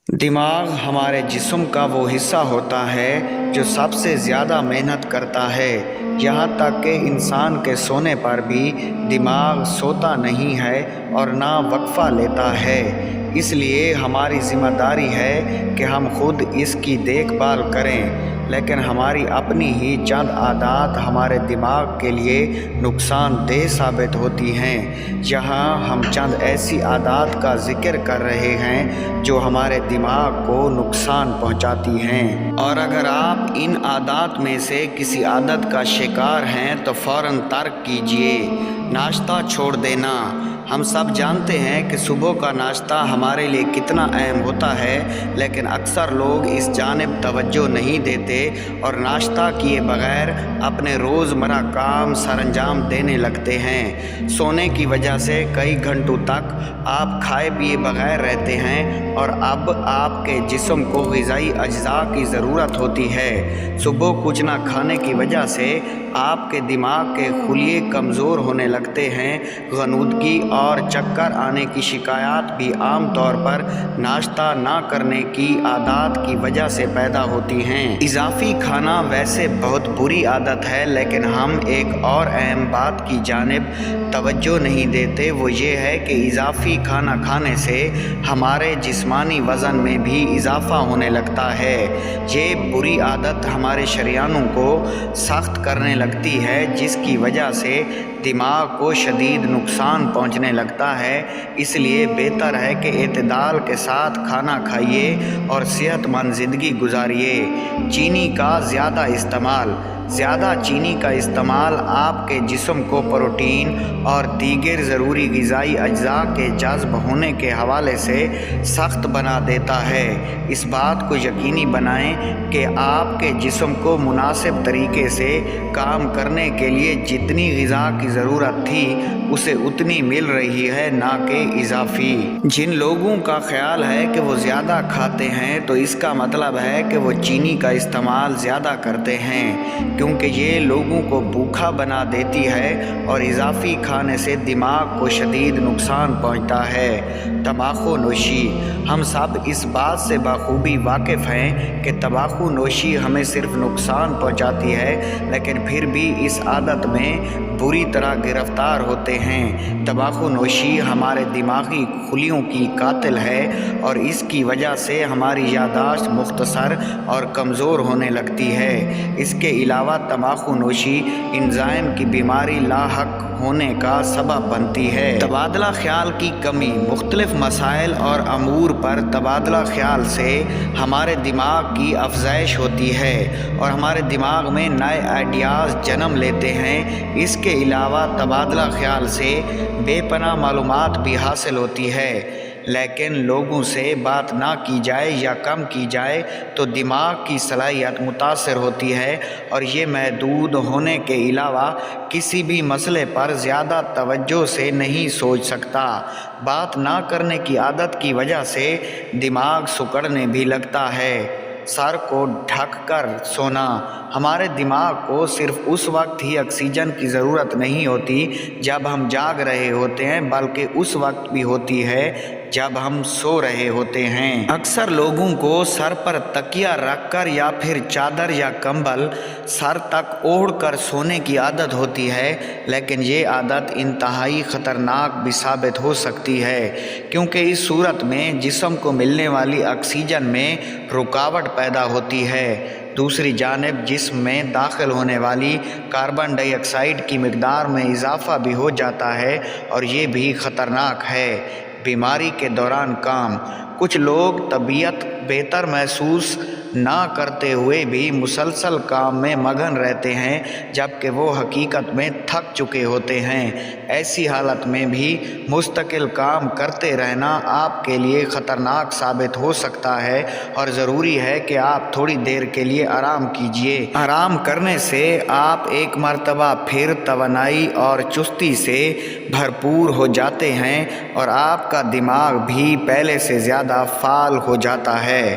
दिमाग हमारे जिस्म का वो हिस्सा होता है जो सबसे ज़्यादा मेहनत करता है। यहाँ तक कि इंसान के सोने पर भी दिमाग सोता नहीं है और ना वक्फ़ा लेता है। इसलिए हमारी ज़िम्मेदारी है कि हम खुद इसकी देखभाल करें, लेकिन हमारी अपनी ही चंद आदत हमारे दिमाग के लिए नुकसानदेह साबित होती हैं। यहाँ हम चंद ऐसी आदत का जिक्र कर रहे हैं जो हमारे दिमाग को नुकसान पहुँचाती हैं, और अगर आप इन आदत में से किसी आदत का शिकार हैं तो फ़ौरन तर्क कीजिए। नाश्ता छोड़ देना। हम सब जानते हैं कि सुबह का नाश्ता हमारे लिए कितना अहम होता है, लेकिन अक्सर लोग इस जानिब तवज्जो नहीं देते और नाश्ता किए बगैर अपने रोज़मर्रा काम सरअंजाम देने लगते हैं। सोने की वजह से कई घंटों तक आप खाए पिए बगैर रहते हैं और अब आपके जिस्म को ग़िज़ाई अज्जा की ज़रूरत होती है। सुबह कुछ ना खाने की वजह से आपके दिमाग के खुलिये कमज़ोर होने लगते हैं। ग़नूदगी और चक्कर आने की शिकायत भी आम तौर पर नाश्ता ना करने की आदत की वजह से पैदा होती हैं। इजाफ़ी खाना वैसे बहुत बुरी आदत है, लेकिन हम एक और अहम बात की जानिब तवज्जो नहीं देते। वो ये है कि इजाफ़ी खाना खाने से हमारे जिस्मानी वज़न में भी इजाफ़ा होने लगता है। ये बुरी आदत हमारे शरीयानों को सख्त करने लगती है, जिसकी वजह से दिमाग को शदीद नुकसान पहुंचने लगता है। इसलिए बेहतर है कि एतदाल के साथ खाना खाइए और सेहतमंद ज़िंदगी गुजारिए। चीनी का ज़्यादा चीनी का इस्तेमाल आपके जिस्म को प्रोटीन और दीगर ज़रूरी ग़िज़ाई अज्जा के जज़्ब होने के हवाले से सख्त बना देता है। इस बात को यकीनी बनाएं कि आपके जिस्म को मुनासिब तरीके से काम करने के लिए जितनी ग़िज़ा की ज़रूरत थी उसे उतनी मिल रही है, ना कि इजाफ़ी। जिन लोगों का ख्याल है कि वो ज़्यादा खाते हैं तो इसका मतलब है कि वो चीनी का इस्तेमाल ज़्यादा करते हैं, क्योंकि ये लोगों को भूखा बना देती है और इजाफ़ी खाने से दिमाग को शदीद नुकसान पहुंचता है। तंबाकू नोशी। हम सब इस बात से बखूबी वाकिफ़ हैं कि तंबाकू नोशी हमें सिर्फ नुकसान पहुंचाती है, लेकिन फिर भी इस आदत में बुरी तरह गिरफ़्तार होते हैं। तंबाकू नोशी हमारे दिमागी खुलियों की कातिल है और इसकी वजह से हमारी यादाश्त मुख्तसर और कमज़ोर होने लगती है। इसके अलावा तंबाकू नोशी एंजाइम की बीमारी लाहक होने का सबब बनती है। तबादला ख्याल की कमी। मुख्तलिफ मसाइल और अमूर पर तबादला ख्याल से हमारे दिमाग की अफजाइश होती है और हमारे दिमाग में नए आइडियाज़ जन्म लेते हैं। इसके अलावा तबादला ख्याल से बेपनाह मालूमात भी हासिल होती है, लेकिन लोगों से बात ना की जाए या कम की जाए तो दिमाग की सलाहियत मुतासर होती है और ये महदूद होने के अलावा किसी भी मसले पर ज़्यादा तवज्जो से नहीं सोच सकता। बात ना करने की आदत की वजह से दिमाग सिकुड़ने भी लगता है। सर को ढक कर सोना। हमारे दिमाग को सिर्फ उस वक्त ही ऑक्सीजन की ज़रूरत नहीं होती जब हम जाग रहे होते हैं, बल्कि उस वक्त भी होती है जब हम सो रहे होते हैं। अक्सर लोगों को सर पर तकिया रखकर या फिर चादर या कंबल सर तक ओढ़ कर सोने की आदत होती है, लेकिन ये आदत इंतहाई ख़तरनाक भी साबित हो सकती है, क्योंकि इस सूरत में जिस्म को मिलने वाली ऑक्सीजन में रुकावट पैदा होती है। दूसरी जानिब जिस्म में दाखिल होने वाली कार्बन डाइऑक्साइड की मिकदार में इजाफ़ा भी हो जाता है और ये भी ख़तरनाक है। बीमारी के दौरान काम। कुछ लोग तबीयत बेहतर महसूस ना करते हुए भी मुसलसल काम में मगन रहते हैं, जबकि वो हकीकत में थक चुके होते हैं। ऐसी हालत में भी मुस्तकिल काम करते रहना आपके लिए ख़तरनाक साबित हो सकता है और ज़रूरी है कि आप थोड़ी देर के लिए आराम कीजिए। आराम करने से आप एक मर्तबा फिर तवानाई और चुस्ती से भरपूर हो जाते हैं और आपका दिमाग भी पहले से ज़्यादा फ़ाल हो जाता है।